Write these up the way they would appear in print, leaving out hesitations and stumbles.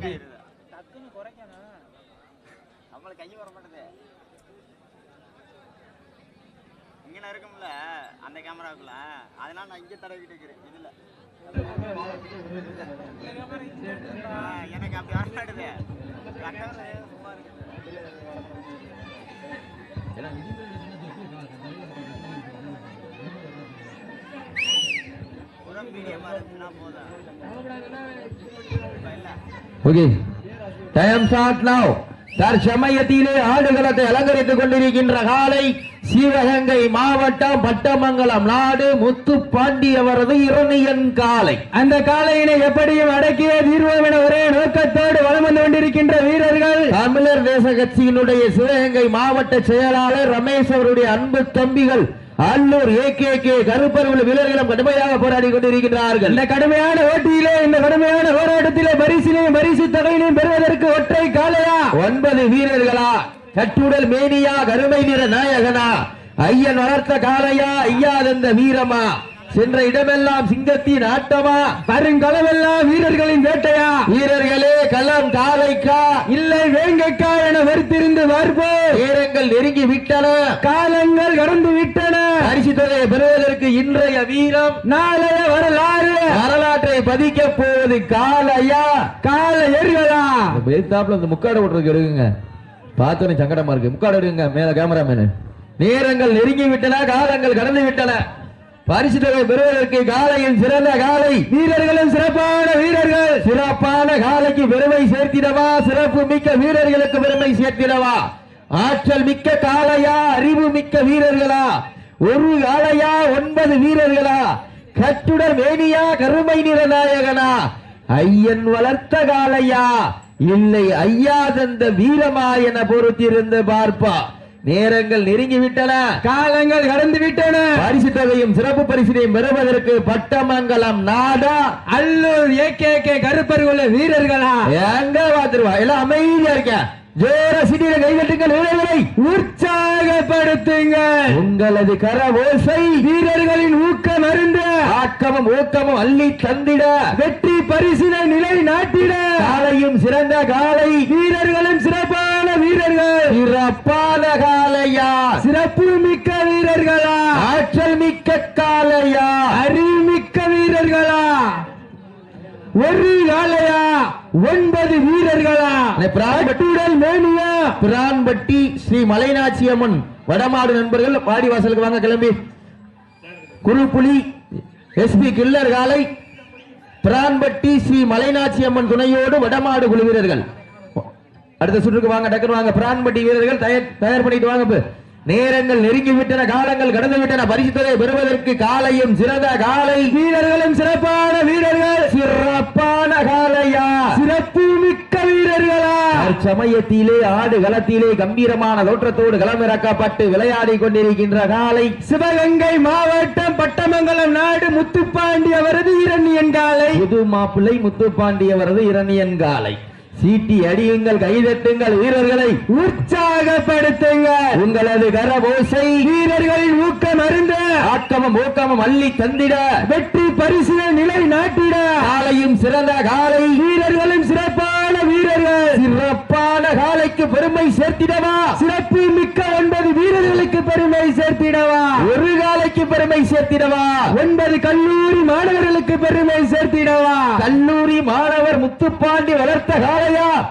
டக்குன்னு குறைக்கணும். நம்மளுக்கு கை வர மாட்டேது. இங்கே இருக்கும்ல அந்த கேமராவுக்குள்ள, அதனால நான் இங்கே தடவிட்டு இருக்கிறேன். இதுல எனக்கு அப்படி வர மாட்டேது. சும்மா இருக்கு. ஓகே, டைம் ஸ்டார்ட் நவ. தற்சமயத்திலே ஆடுகளத்தை அலங்கரித்துக் கொண்டிருக்கின்ற காலை சிவகங்கை மாவட்டம் பட்டமங்கலம் நாடு முத்துப்பாண்டி அவரது இரணியன் காலை. அந்த காலையினை எப்படியும் அடக்கிய தீர்வோம் என ஒரே நோக்கத்தோடு வலம் வந்து கொண்டிருக்கின்ற வீரர்கள் தமிழர் தேச கட்சியினுடைய சிவகங்கை மாவட்ட செயலாளர் ரமேஷ் அவருடைய அன்பு தம்பிகள் அல்லூர் AKK கருப்பருவில் வீரர்களும் கடுமையாக போராடி கொண்டிருக்கிறார்கள். இந்த கடுமையான ஓட்டியிலே, இந்த கடுமையான போராட்டத்திலே பரிசினையும் பரிசு தொகையினையும் பெறுவதற்கு ஒற்றை காலையா 9 வீரர்களா, கட்டுடல் மேனியா, கருமை நிற நாயகனா, ஐயன் வளர்த்த காலையா, ஐயாதந்த வீரமா, சென்ற இடமெல்லாம் சிங்கத்தின் ஆட்டமா, பருங்களமெல்லாம் வீரர்களின் வேட்டையா, வீரர்களே களம் காலைக்கா இல்லை வேங்கைக்கா என வருத்திருந்து பார்ப்போம். நேரங்கள் நெருங்கி விட்டன, காலங்கள் கடந்து விட்டன. பரிசு தொகையை பெறுவதற்கு இன்றைய வீரம் நாளைய வரலாறு, வரலாற்றை பதிக்க போவது காலையா காலையர்களா. பேத்தாப்புல இந்த முக்காடு ஓட்டுறதுக்கு எடுங்க, பார்த்தோன்னு சங்கடமா இருக்கு. முக்காடு எடுங்க மேல கேமராமேனு. நேரங்கள் நெருங்கி விட்டன, காலங்கள் கடந்து விட்டன. பரிசு தொகை பெறுவதற்கு காலையில் சிறந்த காலை, வீரர்களும் சிறப்பான வீரர்கள். சிறப்பான காலைக்கு பெருமை சேர்த்திடவா, சிறப்பு மிக்க வீரர்களுக்கு பெருமை சேர்த்திடவா, ஆற்றல் மிக்க காலையா, அறிவு மிக்க வீரர்களா, ஒரு காலையா 9 வீரர்களா, கட்டுடர் மேனியா, கருமை நிற நாயகனா, ஐயன் வளர்த்த காலையா இல்லை ஐயா தந்த வீரமா என பொறுத்திருந்து பார்ப்பா. நேரங்கள் நெருங்கி விட்டன, காலங்கள் கடந்து விட்டன. பரிசு தொகையும் சிறப்பு பரிசினையும் பெறுவதற்கு பட்டமங்கலம் நாடா அல்லூர் AKK கருப்பருள்ள வீரர்களா எங்க பாத்துருவா. எல்லாம் அமைதியா இருக்க, ஜோர சிட்டியில கைகட்டுங்கள், வீரர்களை உற்சாகப்படுத்துங்கள். உங்களது கர ஓசை வீரர்களின் ஊக்கம் அருந்த ஆக்கமும் ஊக்கமும் அள்ளி தந்திட, வெற்றி பரிசினை நிலை நாட்டிட. காலையும் சிறந்த காலை, வீரர்களும் சிறப்பான வீரர்கள். சிறப்பான காலையா, சிறப்பு மிக்க வீரர்களா, ஆற்றல் மிக்க காலையா, அறிவு மிக்க வீரர்களா, ஒரு காலையா 9 வீரர்களா, பிராட்டுடல் மேனியா, பிரான்பட்டி ஸ்ரீ மலைநாச்சி அம்மன் வடமாடு நண்பர்கள் வாடி வாசலுக்கு வாங்க கிளம்பி. குருப்புலி SP கில்லர் காலை, பிரான்பட்டி ஸ்ரீ மலைநாச்சி அம்மன் துணையோடு வடமாடு குழு வீரர்கள் அடுத்த சுற்றுக்கு வாங்க, டக்குனு வாங்க. பிரான்பட்டி வீரர்கள் தயார் பண்ணிட்டு வாங்க. நேரங்கள் நெருங்கி விட்டன, காலங்கள் கடந்து விட்டன. பரிசு தொகை பெறுவதற்கு காலையும் சிறந்த காலை, வீரர்களும் சிறப்பான வீரர்கள். சிறப்பான காலையா, சிறப்பு மிக்க வீரர்களா. சமயத்திலே ஆடு களத்திலே கம்பீரமான தோற்றத்தோடு களமிறக்கப்பட்டு விளையாடி கொண்டிருக்கின்ற காலை சிவகங்கை மாவட்டம் பட்டமங்கலம் நாடு முத்துப்பாண்டி அவரது இரணியன் காலை. புது மாப்பிள்ளை முத்துப்பாண்டி அவரது இரணியன் காலை. சீட்டி அடியுங்கள், கைதட்டுங்கள், வீரர்களை உற்சாகப்படுத்துங்கள். உங்களது கரபோசை வீரர்களின் ஊக்கம் அருந்த ஆக்கமும் ஊக்கமும் அள்ளி தந்திட, வெற்றி பரிசினை நிலை நாட்டிட. காலையும் சிறந்த காலை, வீரர்களும் சிறப்பான வீரர்கள். சிறப்பான காலைக்கு பெருமை சேர்த்திடவா, சிறப்பு மிக்க 9 வீரர்களுக்கு பெருமை சேர்த்திடவா, ஒரு காலைக்கு பெருமை சேர்த்திடவா, 9 கல்லூரி மாணவர்களுக்கு பெருமை சேர்த்திடவா. கல்லூரி மாணவர் முத்துப்பாண்டி வளர்த்த காலை,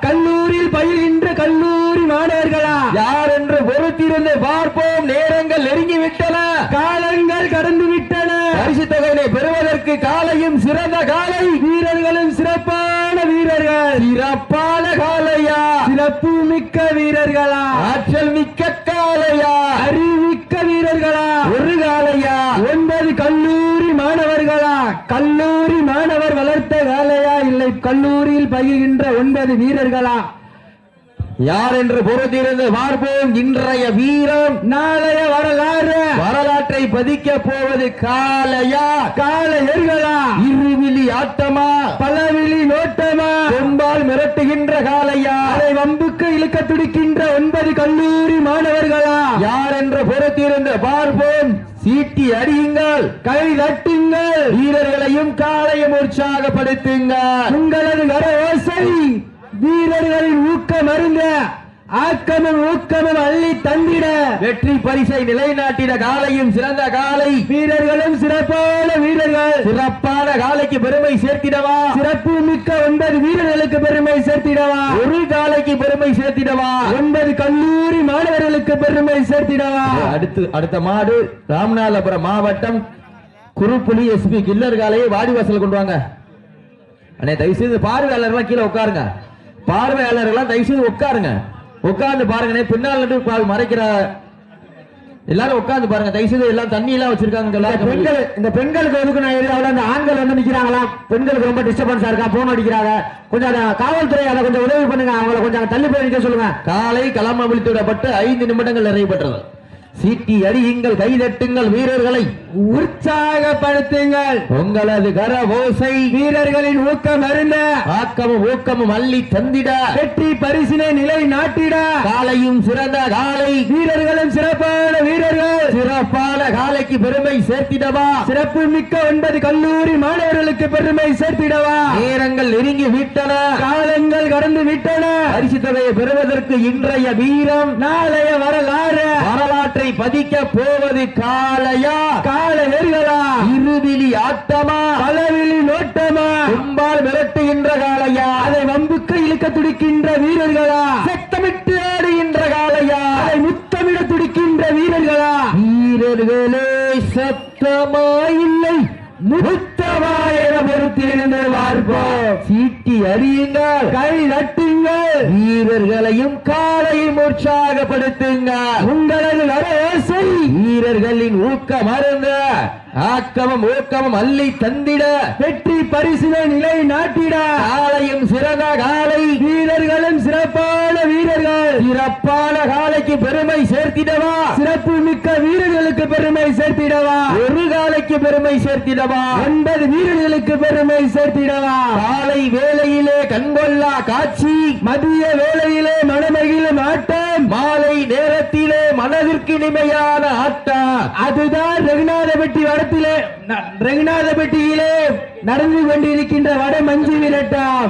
கல்லூரியில் பயில்கின்ற கல்லூரி மாணவர்களா யார் என்று பொறுத்திருந்து பார்ப்போம். நேரங்கள் நெருங்கி விட்டன, காலங்கள் கடந்து விட்டன. பரிசு தொகையை பெறுவதற்கு காலையும் சிறந்த காலை, வீரர்களும் சிறப்பான வீரர்கள். சிறப்பான காலையா, சிறப்பு மிக்க வீரர்களா, ஆற்றல் மிக்க காலையா, அறிவிக்க வீரர்களா, ஒரு காலையா 9 கல்லூரி மாணவர்களா, கல்லூரி மாணவர் வளர்த்த காலையா இல்லை கல்லூரியில் பயில்கின்ற 9 வீரர்களா யார் என்று பொறுத்திருந்து பார்ப்போம். இன்றைய வீரம் நாளைய வரலாறு, வரலாற்றை பதிக்க போவது காலையா காலையர்களா, இருவிழி ஆட்டமா பலவிழி நோட்டமா, கொம்பால் மிரட்டுகின்ற காலையா, அதை வம்புக்கு இழுக்க துடிக்கின்ற 9 கல்லூரி மாணவர்களா யார் என்று பொறுத்திருந்து பார்ப்போம். சீட்டி அடியுங்கள், கை தட்டுங்கள், வீரர்களையும் காலையும் உற்சாகப்படுத்துங்கள். உங்களது கர ஓசை வீரர்களின் ஊக்கம் அருந்த ஆக்கமும் ஊக்கமும் அள்ளி தந்திட வெற்றி பரிசை நிலைநாட்டிட காலையும் சிறந்த காலை வீரர்களும் சிறப்பான வீரர்கள் சிறப்பான காலைக்கு பெருமை சேர்த்திடவா சிறப்பு மிக்க 9 வீரர்களுக்கு பெருமை சேர்த்திடவா ஒரு காலைக்கு பெருமை சேர்த்திடவா 9 கல்லூரி மாணவர்களுக்கு பெருமை சேர்த்திடவா அடுத்த மாடு ராமநாதபுரம் மாவட்டம் குருப்புலி எஸ்பி கில்லர் காலையை வாடிவாசல் கொண்டு வாங்க. அண்ணே தயவு செய்து பார்வையாளர்கள்லாம் கீழே உட்காருங்க. பார்வையாளர்கள்லாம் தயவு செய்து உட்காருங்க. உட்கார்ந்து பாருங்க. பின்னால் மறைக்கிற எல்லாரும் உட்கார்ந்து பாருங்க. தயவு செய்து எல்லாம் தண்ணி எல்லாம் வச்சிருக்காங்க. பெண்கள் இந்த பெண்களுக்கு ஒதுக்குன ஏரியாவில் அந்த ஆண்கள் வந்து நிக்கிறாங்களாம். பெண்களுக்கு ரொம்ப டிஸ்டர்பன்ஸா இருக்கா, போன் அடிக்கிறாங்க. கொஞ்சம் காவல்துறை அதை கொஞ்சம் உதவி பண்ணுங்க. அவங்களை கொஞ்சம் தள்ளி போய் நிக்க சொல்லுங்க. காலை களம் அவிழ்த்து விடப்பட்டு 5 நிமிடங்கள் நிறைவேற்றது. சீட்டி அடியுங்கள், கைதட்டுங்கள், வீரர்களை உற்சாகப்படுத்துங்கள். உங்களது கர ஓசை வீரர்களின் ஊக்கம் அருந்த ஆக்கமும் ஊக்கமும் அள்ளி தந்திட வெற்றி பரிசினை நிலை நாட்டிட காலையும் சிறந்த காலை வீரர்களும் சிறப்பான வீரர்கள் சிறப்பான காலைக்கு பெருமை சேர்த்திடவா சிறப்பு மிக்க 9 கல்லூரி மாணவர்களுக்கு பெருமை சேர்த்திடவா. நேரங்கள் நெருங்கி விட்டன, காலங்கள் கடந்து விட்டன. பரிசு தொகையை பெறுவதற்கு இன்றைய வீரம் நாளைய வரலாற்றை பதிக்க போவது காளையா காளையர்களா இருவிழி ஆட்டமா பலவிழி நோட்டமா கும்பால் மிரட்டுகின்ற காளையா அதை வம்புக்கு இழுக்க துடிக்கின்ற வீரர்களா சத்தமிட்டு ஆடுகின்ற காளையா அதை முத்தமிட துடிக்கின்ற வீரர்களா வீரர்களே சத்தமா இல்லை முத்தமா என பொறுத்திருந்து பார்ப்போம். சீட்டி அடியுங்கள், கை தட்டுங்கள், வீரர்களையும் காலையும் உற்சாகப்படுத்துங்கள். உங்களது வரவேசை வீரர்களின் ஊக்கம் அருந்த ஆக்கமும் ஊக்கமும் அள்ளி தந்திட வெற்றி பரிசினை நிலை நாட்டிட காலையும் சிறந்த காலை வீரர்களும் சிறப்பான வீரர்கள் சிறப்பான காலைக்கு பெருமை சேர்த்திடவா சிறப்பு மிக்க வீரர்களுக்கு பெருமை சேர்த்திடவா ஒரு காலைக்கு பெருமை சேர்த்திடவா 9 வீரர்களுக்கு பெருமை சேர்த்திடவா. காலை வேளையிலே கண்கொள்ளா காட்சி, மதிய வேளையிலே மனமகிழும் ஆட்டம், மாலை நேரத்திலே மனதிற்கு இனிமையான ஆட்டம். அதுதான் ரகுநாதபட்டியிலே நடந்து கொண்டிருக்கின்ற வட மஞ்சு விரட்டம்.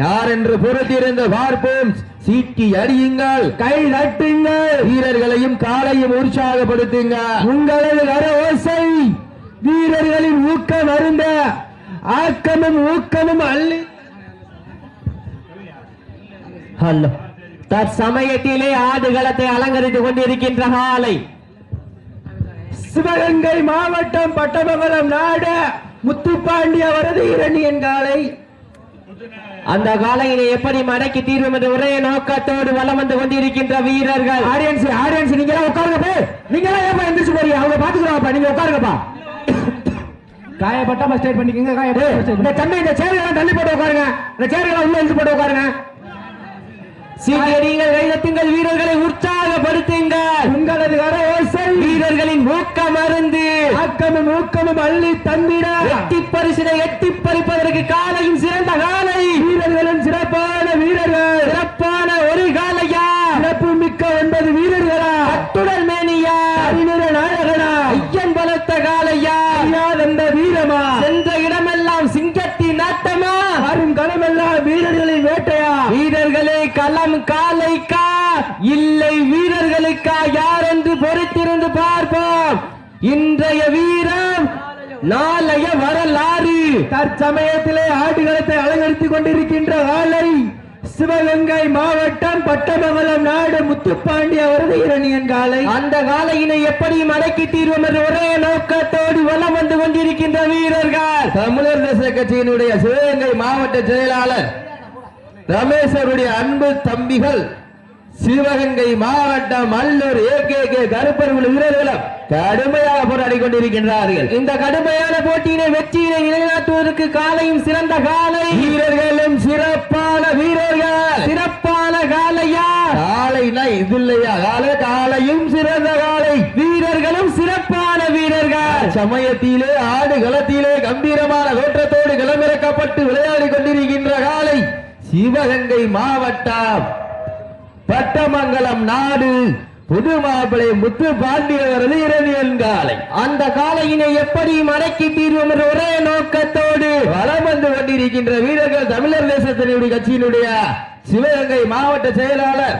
யார் என்று பொறுத்திருந்து பார்ப்போம். சீட்டி அடியுங்கள், கை தட்டுங்கள், வீரர்களையும் காலையும் உற்சாகப்படுத்துங்க. உங்களது கர ஓசை வீரர்களின் ஊக்கம் அருந்த ஆக்கமும் ஊக்கமும் அள்ளி தற்சமயத்திலே ஆடுகளத்தை அலங்கரித்துக் கொண்டிருக்கின்ற காலை சிவகங்கை மாவட்டம் பட்டமங்கலம் நாடு முத்துப்பாண்டிய வரது இரணியன் காலை. அந்த காலையினை எப்படி மடக்கி தீர்வும் என்ற ஒரே நோக்கத்தோடு வலம் வந்து கொண்டிருக்கின்ற வீரர்கள் ஆடியன்ஸ் நீங்க எல்லாம் உட்காருங்க. நீங்க எல்லாம் ஏப்பா எந்திரிச்சு போறீங்க? அவங்க பாத்துக்கிறாப்பா, நீங்க உட்காருங்கப்பா. காயப்பட்டா ஸ்டேட் பண்ணிக்கங்க. இந்த தண்ணி இந்த சேர்களெல்லாம் தள்ளி போட்டு உட்காருங்க. இந்த சேர்களெல்லாம் உள்ள இழுத்து போட்டு உட்காருங்க. சீக்கிரங்கள் கைதட்டுங்கள், வீரர்களை உற்சாகப்படுத்துங்கள். உங்களது கர ஓசை வீரர்களின் ஊக்கம் அருந்து ஆக்கமும் ஊக்கமும் அள்ளி தந்திட எட்டி பரிசினை எட்டி பறிப்பதற்கு காலையும் சிறந்த காலை வீரர்களும் சிறப்பான வீரர்கள் சிறப்பான ஒரு காலையா சிறப்பு மிக்க 9 வீரர்களா அத்துடன் மேனியா அறிஞர நாயகனா ஐயன் பலத்த காலையா அந்த வீரமா சென்ற இடமெல்லாம் சிங்கத்தின் நாட்டமா வரும் களமெல்லாம் வீரர்களின் வேட்டையா. வீரர்களே களம் காலைக்கா இல்லை வீரர்களுக்கா யார் என்று பொறுத்திருந்து பார்ப்போம். இன்றைய வீரம் நாளைய வரலாறு. தற்சமயத்திலே ஆடுகளத்தை அலங்கரித்துக் கொண்டிருக்கின்ற காலை சிவகங்கை மாவட்டம் பட்டமங்கலம் நாடு முத்துப்பாண்டிய வரது இரணியன் காலை. அந்த காலையினை எப்படி மடக்கி தீர்வோம் என்ற ஒரே நோக்கத்தோடு வலம் வந்து கொண்டிருக்கின்ற வீரர்கள் தமிழர் தேச கட்சியினுடைய சிவகங்கை மாவட்ட செயலாளர் ரமேசருடைய அன்பு தம்பிகள் சிவகங்கை மாவட்டம் அல்லூர் ஏகே கருப்பர் வீரர்களும் கடுமையாக போராடி கொண்டிருக்கின்றார்கள். இந்த கடுமையான போட்டியினை வெற்றியினை நிலைநாட்டுவதற்கு காலையும் சிறந்த காலை வீரர்களும் சிறப்பான வீரர்கள் சிறப்பான காலையா காலைனா இது இல்லையா காலையும் சிறந்த காலை வீரர்களும் சிறப்பான வீரர்கள். சமயத்திலே ஆடுகளத்திலே கம்பீரமான தோற்றத்தோடு களமிறக்கப்பட்டு விளையாடி கொண்டிருக்கின்ற காலை சிவகங்கை மாவட்டம் பட்டமங்கலம் நாடு புது மாப்பிளை முத்து பாண்டியவரது இரணியன் காலை. அந்த காலையினை எப்படி மடக்கி தீர்வோம் என்ற ஒரே நோக்கத்தோடு வலம் வந்து கொண்டிருக்கின்ற வீரர்கள் தமிழர் தேசத்தினுடைய கட்சியினுடைய சிவகங்கை மாவட்ட செயலாளர்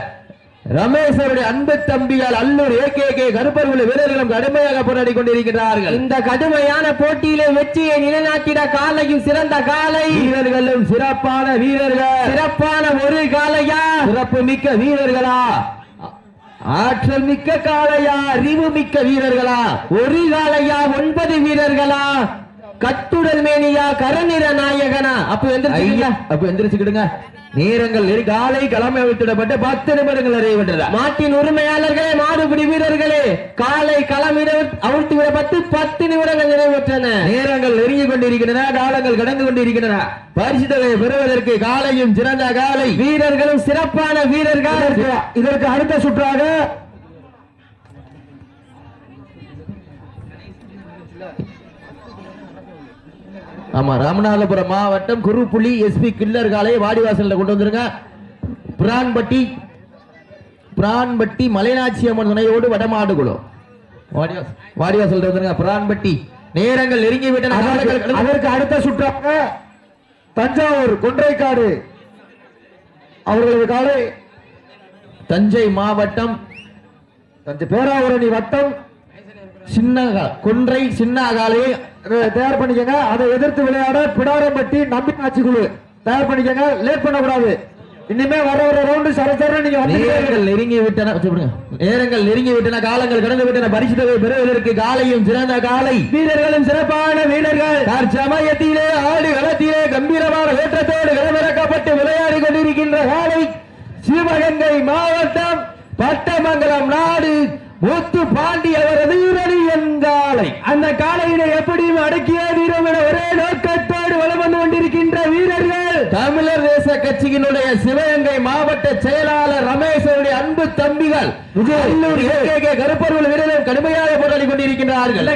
ரமேஷ் அவருடைய அன்பு தம்பிகள் அல்லூர் ஏகே கருப்பர்குழு வீரர்களும் கடுமையாக போராடி கொண்டிருக்கிறார்கள். இந்த கடுமையான போட்டியிலே வெற்றியை நிலைநாட்டிட காலையும் சிறந்த காலை, வீரர்களும் சிறப்பான வீரர்கள். சிறப்பான ஒரு காலையா, சிறப்பு மிக்க வீரர்களா, ஆற்றல் மிக்க காலையா, அறிவு மிக்க வீரர்களா, ஒரு காலையா, 9 வீரர்களா, கட்டுடல் மேனியா, கரநிற நாயகனா? அப்ப எந்திரிச்சுக்கிடுங்க. நேரங்கள் காலை களமை விட்டுடப்பட்டு 10 நிமிடங்கள் நிறைவேற்றதா. மாட்டின் உரிமையாளர்களே, மாடுபிடி வீரர்களே, காலை களம் அவிழ்த்து விடப்பட்டு 10 நிமிடங்கள் நிறைவேற்றன. நேரங்கள் நெருங்கிக் கொண்டிருக்கின்றன, காலங்கள் கடந்து கொண்டிருக்கின்றன. பரிசு தொகையை பெறுவதற்கு காலையும் சிறந்த காலை, வீரர்களும் சிறப்பான வீரர்கள். இதற்கு அடுத்த சுற்றாக ஆமா, ராமநாதபுரம் மாவட்டம் குருப்புலி எஸ்பி கில்லர் காலையை வாடிவாசல் கொண்டு வந்துருங்க. பிரான்பட்டி மலைநாச்சி அம்மன் துணையோடு வடமாடு குழு வாடிவாசல் வந்துருங்க. பிரான்பட்டி நேரங்கள் நெருங்கி விட்டன. அதற்கு அடுத்த சுற்றாக தஞ்சாவூர் கொன்றைக்காடு அவர்களது காலை, தஞ்சை மாவட்டம் தஞ்சை பேராவூரணி வட்டம் கொன்றை சின்ன காலையை தயார் பண்ணிக்கங்க. அதை எதிர்த்து விளையாட பிடாரம்பட்டி நம்பினாட்சி குழு தயார் பண்ணிக்கங்க. லேட் பண்ணக்கூடாது. இனிமே வர ரவுண்டு சரசர நீங்க நேரங்கள் நெருங்கி விட்டன. நேரங்கள் நெருங்கி விட்டன, காலங்கள் கடந்து விட்டன. பரிசு தொகை பெறுவதற்கு காலையும் சிறந்த காலை, வீரர்களும் சிறப்பான வீரர்கள். சமயத்திலே ஆடு களத்திலே கம்பீரமான ஏற்றத்தோடு களமிறக்கப்பட்டு விளையாடி கொண்டிருக்கின்ற காலை, சிவகங்கை மாவட்டம் பட்டமங்கலம் நாடு முத்து பாண்டி அவரது காலை. அந்த காலையினை எப்படியும் அடக்கிய வீரம் என ஒரே நோக்கத்தோடு வலம் வந்து கொண்டிருக்கின்ற வீரர்கள் தமிழர் தேச கட்சியினுடைய சிவகங்கை மாவட்ட செயலாளர் ரமேஷ் அவருடைய அன்பு தம்பிகள் கருப்பர்கள் வீரர்கள் கடுமையாக போராடி கொண்டிருக்கின்றார்கள்.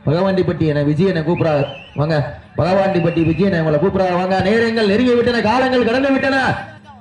பகவாண்டிப்பட்டி என விஜயனை கூப்பிடாங்க வாங்க. பகவாண்டிப்பட்டி விஜயனை உங்களை கூப்பிடாங்க வாங்க. நேரங்கள் நெருங்கி விட்டன, காலங்கள் கடந்து விட்டன.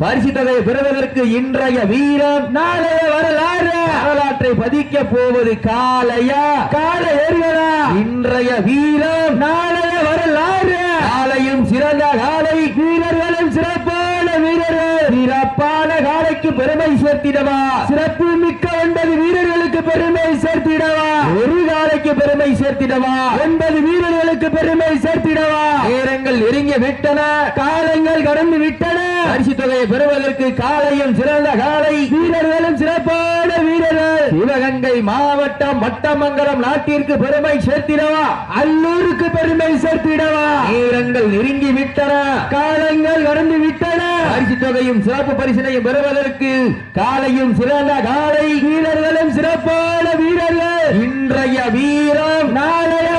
பரிசு தொகையை பெறுவதற்கு இன்றைய வீரம், நாளைய வரலாற்றை பதிக்க போவது காலையா, காலையர்களா? இன்றைய வீரம், நாளைய வரலாறு. காலையும் சிறந்த காலை, வீரர்களும் சிறப்பான வீரர்கள். சிறப்பான காலைக்கு பெருமை சேர்த்திடவா, சிறப்பு மிக்க 9 வீரர்களுக்கு பெருமை சேர்த்திடவா, ஒரு காலைக்கு பெருமை சேர்த்திடவா, 9 வீரர்களுக்கு பெருமை சேர்த்திடவா. நேரங்கள் நெருங்கி விட்டன, காலங்கள் கடந்து விட்டன. பரிசு தொகையை பெறுவதற்கு காலையும் சிறந்த காலை, வீரர்களும் சிறப்பான வீரர்கள். சிவகங்கை மாவட்டம் வட்டமங்கலம் நாட்டிற்கு பெருமை சேர்த்திடவா, அல்லூருக்கு பெருமை சேர்த்திடவா. நேரங்கள் நெருங்கி விட்டன, காலங்கள் கடந்து விட்டன. பரிசு தொகையும் சிறப்பு பரிசினையும் பெறுவதற்கு காலையும் சிறந்த காலை, வீரர்களும் சிறப்பான வீரர்கள். இன்றைய வீரம், நாளைய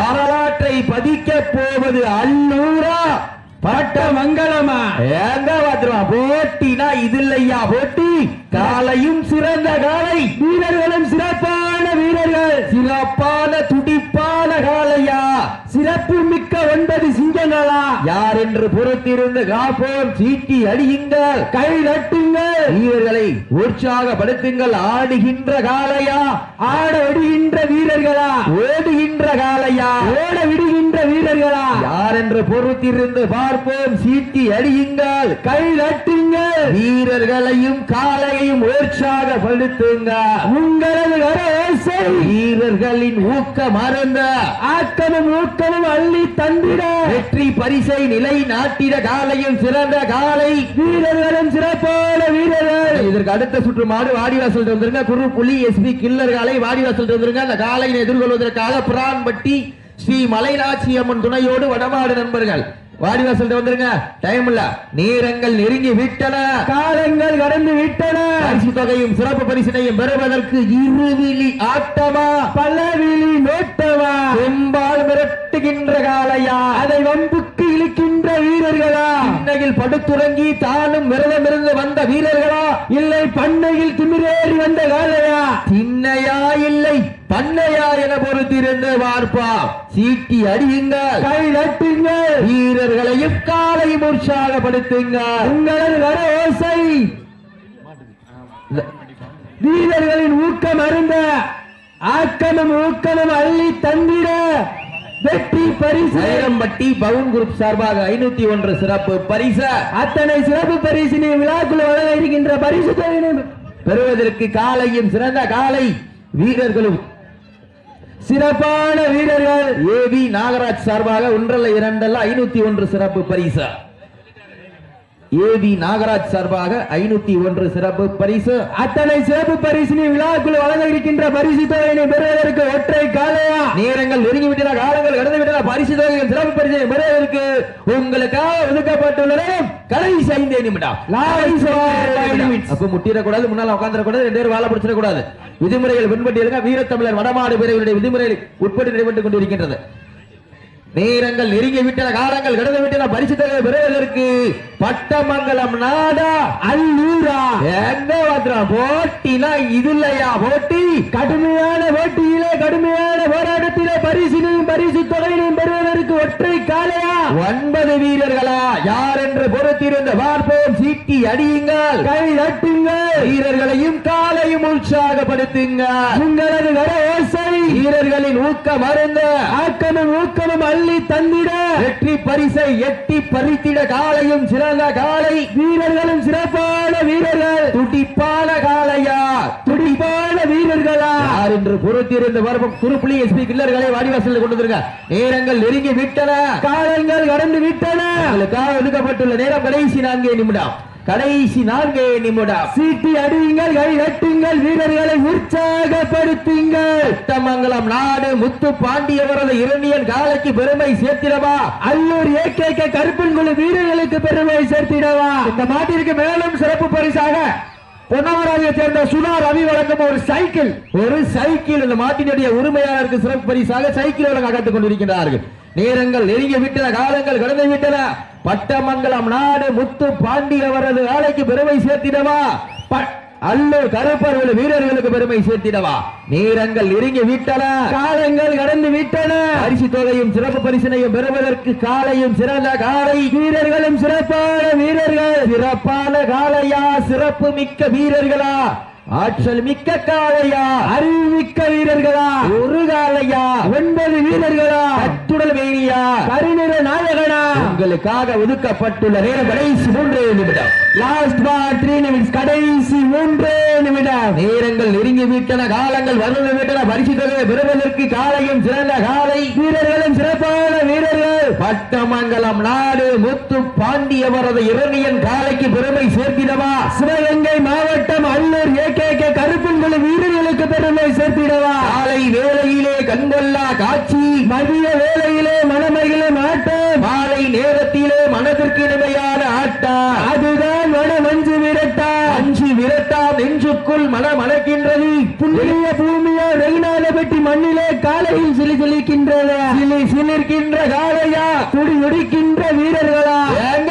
வரலாற்றை பதிக்க போவது அல்லூரா பட்டமங்கலமா? எங்க பாத்துருவா போட்டினா இது இல்லையா போட்டி. காலையும் சிறந்த காலை, வீரர்களும் சிறப்பான வீரர்கள். சிறப்பான துடிப்பான காலையா, சிறப்பு மிக்க 9 சிங்கங்களா? யார் என்று பொறுத்திருந்து காப்போம். சீட்டி அடியுங்கள், கை நட்டுங்கள், வீரர்களை உற்சாகப்படுத்துங்கள். ஆடுகின்ற காலையா, ஆட விடுகின்ற வீரர்களா? ஓடுகின்ற காலையா, ஓட விடுகின்ற வீரர்களா? யார் என்று பொறுத்திருந்து பார்ப்போம். சீட்டி அடியுங்கள், கை நட்டுங்கள், வீரர்களையும் காலையையும் உற்சாகப்படுத்துங்க. உங்களது கரவேசை வீரர்களின் ஊக்கம் அருந்த, ஆக்கமும் ஊக்கமும் அள்ளி தந்திட, வெற்றி பரிசை நிலை நாட்டிட காலையும் சிறந்த காலை, வீரர்களும் சிறப்பான வீரர்கள். இதற்கு அடுத்த சுற்று மாடு வாடிவாசல் வந்துருங்க. குருப்புலி எஸ்பி கில்லர் காலை வாடிவாசல் வந்துருங்க. அந்த காலையை எதிர்கொள்வதற்காக பிரான்பட்டி ஸ்ரீ மலைநாச்சி அம்மன் துணையோடு வடமாடு நண்பர்கள் வாடிவாசல் வந்துருங்க. டைம் இல்ல, நேரங்கள் நெருங்கி விட்டன, காலங்கள் கடந்து விட்டன. பரிசு தொகையும் சிறப்பு பரிசினையும் பெறுவதற்கு இருவிழி ஆட்டமா, பலவிழி நோட்டமா? செம்பால் மிரட்டுகின்ற காலையா, அதை வம்புக்கு இழுக்கின்ற வீரர்களா? இன்னையில் படுத்துறங்கி தானும் விரதமிருந்து வந்த வீரர்களா, இல்லை பண்ணையில் திமிரேறி வந்த காலையா? திண்ணையா இல்லை பண்ணையா என பொறுத்திருந்து பார்ப்பா. சீட்டி அடியுங்கள், கை நட்டுங்கள், வீரர்களையும் காலையும் உற்சாகப்படுத்துங்க. உங்களது வரவேசை வீரர்களின் ஊக்கம் அருந்த, ஆக்கமும் ஊக்கமும் அள்ளி தந்திட, வெற்றி பரிசு வைரம்பட்டி பவுன் குரூப் சார்பாக 501 சிறப்பு பரிசு. அத்தனை சிறப்பு பரிசினை விழாக்குள் வழங்க இருக்கின்ற பரிசு தொகையினை பெறுவதற்கு காலையும் சிறந்த காலை வீரர்களும் சிறப்பான வீரர்கள் ஏவி நாகராஜ் சார்பாக 1 2 501 சிறப்பு பரிசு. ஏவி நாகராஜ் சார்பாக 501 சிறப்பு பரிசு. அத்தனை சிறப்பு பரிசினை விழாக்குள் வழங்க இருக்கின்ற பரிசு தொகையினை பெறுவதற்கு ஒற்றை காலையா நேரங்கள் நெருங்கிவிட்டன, காலங்கள் கடந்து விட்டன. பரிசு தொகையின் சிறப்பு பரிசை பெறுவதற்கு உங்களுக்காக ஒதுக்கப்பட்டுள்ளன கடைசி 5 நிமிடம். அப்ப முட்டிடக்கூடாது, முன்னால் உட்கார்ந்துடக்கூடாது, 2 பேரும் வாழ பிடிச்சிடக்கூடாது. விதிமுறைகள் பின்பற்றியிருக்க வீரத்தமிழர் வடமாடு பிரிவினுடைய விதிமுறைகள் உட்பட்டு நடைபெற்றுக் கொண்டிருக்கின்றது. நேரங்கள் நெருங்கி விட்டன, காலங்கள் கடந்து விட்டன. பரிசு தொகை பெறுவதற்கு பட்டமங்கலம் நாடா அல்லூரா எங்க வந்துடும் போட்டினா இது இல்லையா போட்டி. கடுமையான போட்டியிலே கடுமையான போராட்டத்திலே பரிசினையும் பரிசு தொகையினையும் பெறுவதற்கு ஒற்றை காலையா 9 வீரர்களா யார் என்று பொறுத்திருந்து பார்ப்போம். சீட்டி அடியுங்கள், கை தட்டுங்கள், வீரர்களையும் காலையும் உற்சாகப்படுத்துங்கள். உங்களது கர ஓசை வீரர்களின் ஊக்கம் அருந்த ஆக்கமும் ஊக்கமும் அள்ளி தந்திட வெற்றி பரிசை எட்டி பறித்திட காலையும் சிறந்த காலை வீரர்களும் சிறப்பான வீரர்கள். துடிப்பான காலையா துடிப்பான வீரர்களா யார் என்று பொறுத்திருந்து வரும் குறுப்புலி எஸ்பி கில்லர்களை வாடிவாசலில் கொண்டு வந்திருக்க. நேரங்கள் நெருங்கி விட்டன, காலங்கள் கடந்து விட்டன. உங்களுக்காக ஒதுக்கப்பட்டுள்ள நேரம் கடைசி 4 நிமிடம். கடைசி 4 நிமிடம். சீட்டி அடியுங்கள், கை தட்டுங்கள், வீரர்களை உற்சாகப்படுத்துங்கள். சட்டமங்கலம் நாடு முத்து பாண்டியவரது இரணியன் காலைக்கு பெருமை சேர்த்திடவா அல்லூர் ஏகேகே கருப்பன் குழு வீரர்களுக்கு பெருமை சேர்த்திடவா. இந்த மாட்டிற்கு மேலும் சிறப்பு பரிசாக பொன்னமராஜை சேர்ந்த சுனா ரவி வழங்கும் ஒரு சைக்கிள் இந்த மாட்டினுடைய உரிமையாளருக்கு சிறப்பு பரிசாக சைக்கிள் வழங்க காத்துக் கொண்டிருக்கிறார்கள். நேரங்கள் நெருங்கி விட்டன, காலங்கள் கடந்து விட்டன. பட்டமங்கலம் நாடு முத்து பாண்டியவரது ஆலைக்கு பெருமை சேர்த்திடவா அல்லூர் கருப்பர் வீரர்களுக்கு பெருமை சேர்த்திடவா. நேரங்கள் நெருங்கி விட்டன, காலங்கள் கடந்து விட்டன. பரிசு தொகையும் சிறப்பு பரிசினையும் பெறுவதற்கு காலையும் சிறந்த காலை வீரர்களும் சிறப்பான வீரர்கள். சிறப்பான காலையா சிறப்பு மிக்க வீரர்களா ஆற்றல் மிக்க காலையா அறிவு மிக்க வீரர்களா ஒரு காலையா 9 வீரர்களா கட்டுடல் வேணியா கருநிற நாயகனா உங்களுக்காக ஒதுக்கப்பட்டுள்ள நேரம் கடைசி 3 நிமிடம். லாஸ்ட் பார் 3 நிமிடங்கள். கடைசி 3 நிமிடம். நேரங்கள் நெருங்கி விட்டன, காலங்கள் வந்து விட்டன. பரிசு தொகையை பெறுவதற்கு காலையும் சிறந்த காலை வீரர்களும் சிறப்பான வீரர்கள். பட்டமங்கலம் நாடு முத்து பாண்டியவரது இரணியன் காலைக்கு பெருமை சேர்த்திடவா சிவகங்கை மாவட்டம் அல்லூர் ஏகேகே கருப்பன் குழு வீரர்களுக்கு பெருமை சேர்த்திடவா. காலை வேளையிலே கண்கொள்ளா காட்சி, மதிய வேளையிலே மனமகிழும் ஆட்டம், மாலை நேரத்திலே மனதிற்கு இனிமையான ஆட்டம். அதுதான் மனமஞ்சு விரட்டா நெஞ்சுக்குள் மனம் அணக்கின்றது. புண்ணிய பூமியோ ரெய்னால பெட்டி மண்ணிலே காலையில் சிலிர்க்கின்றது. சிலிர்க்கின்ற காலையா துடி துடிக்கின்ற வீரர்களா எங்க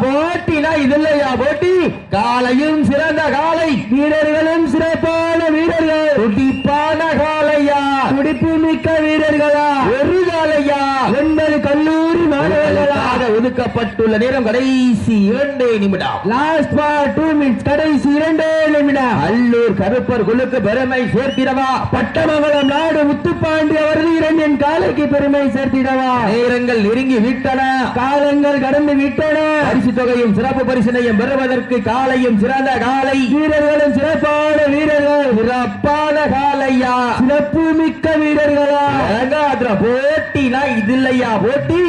போட்டினா இது இல்லையா போட்டி. காலையும் சிறந்த காலை வீரர்களும் சிறப்பான வீரர்கள். துடிப்பான காலையா துடிப்பு மிக்க வீரர்களா ஒரு காலையா 9 கல்லூரி மாணவர்களாக ஒதுக்கப்பட்டுள்ள நேரம் கடைசி 2 நிமிடம். லாஸ்ட் பார் 2 மினிட்ஸ். கடைசி 2 நிமிடம். அல்லூர் கருப்பர் குழுக்கு பெருமை சேர்த்திடவா பட்டமங்கலம் நாடு முத்துப்பாண்டி அவரது இரண்டின் காலைக்கு பெருமை சேர்த்திடவா. நேரங்கள் நெருங்கி விட்டன, காலங்கள் கடந்து விட்டன. பரிசு தொகையும் சிறப்பு பரிசினையும் பெறுவதற்கு காலையும் சிறந்த காலை வீரர்களும் சிறப்பான வீரர்கள். சிறப்பான காலையா சிறப்பு மிக்க வீரர்களா போட்டினா இது இல்லையா போட்டி.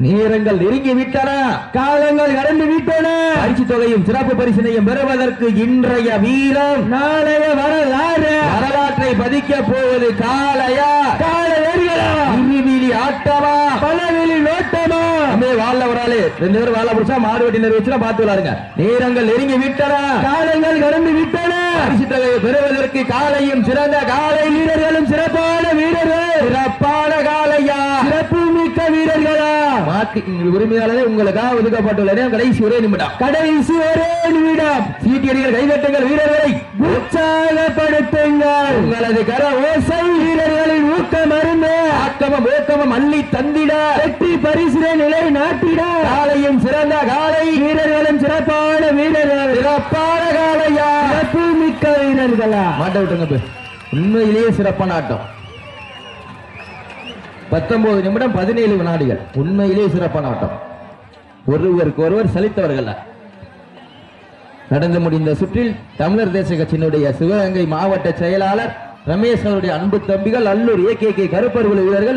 நேரங்கள் நெருங்கி விட்டன, காலங்கள் கடந்து விட்டன. பரிசு தொகையும் சிறப்பு பரிசினையும் பெறுவதற்கு இன்றைய வீரம் நாளைய வரலாற்றை பதிக்க போவது காலையா இருவிழி ஆட்டமா பலவெளி நோட்டமா. வாழ ஒரு ஆளு 2 பேரும் வாழ பிடிச்சா மாடு வெட்டினர் வச்சுனா பார்த்து விளாடுங்க. நேரங்கள் நெருங்கி விட்டன, காலங்கள் கடந்து விட்டன. பரிசு தொகையை பெறுவதற்கு காலையும் சிறந்த காலை வீரர்களும் சிறப்பான வீரர்கள். சிறப்பான காலையா சிறப்பு மிக்க வீரர்களா உரிமையாளரே உங்களுக்காக ஒதுக்கப்பட்டுள்ள கடைசி 1 நிமிடம். கடைசி 1 நிமிடம். சீட்டியடிகள் கைதட்டுங்கள், வீரர்களை உற்சாகப்படுத்துங்கள். உங்களது கர ஓசை வீரர்களின் ஊக்கம் அருந்த ஆக்கமும் ஊக்கமும் அள்ளி தந்திட வெற்றி பரிசினை நிலை நாட்டிட காலையும் சிறந்த காலை வீரர்களும் சிறப்பான வீரர்கள். சிறப்பான காலையா சிறப்பு மிக்க வீரர்களா மாட்ட விட்டுங்க. உண்மையிலேயே சிறப்பான ஆட்டம். 19 நிமிடம் 17 வினாடிகள். உண்மையிலே சிறப்பான ஆட்டம். ஒருவருக்கு ஒருவர் சலித்தவர்கள். நடந்து முடிந்த சுற்றில் தமிழர் தேச கட்சியினுடைய சிவகங்கை மாவட்ட செயலாளர் ரமேஷ் அவருடைய அன்பு தம்பிகள் அல்லூர் ஏகே கருப்பர்கள் வீரர்கள்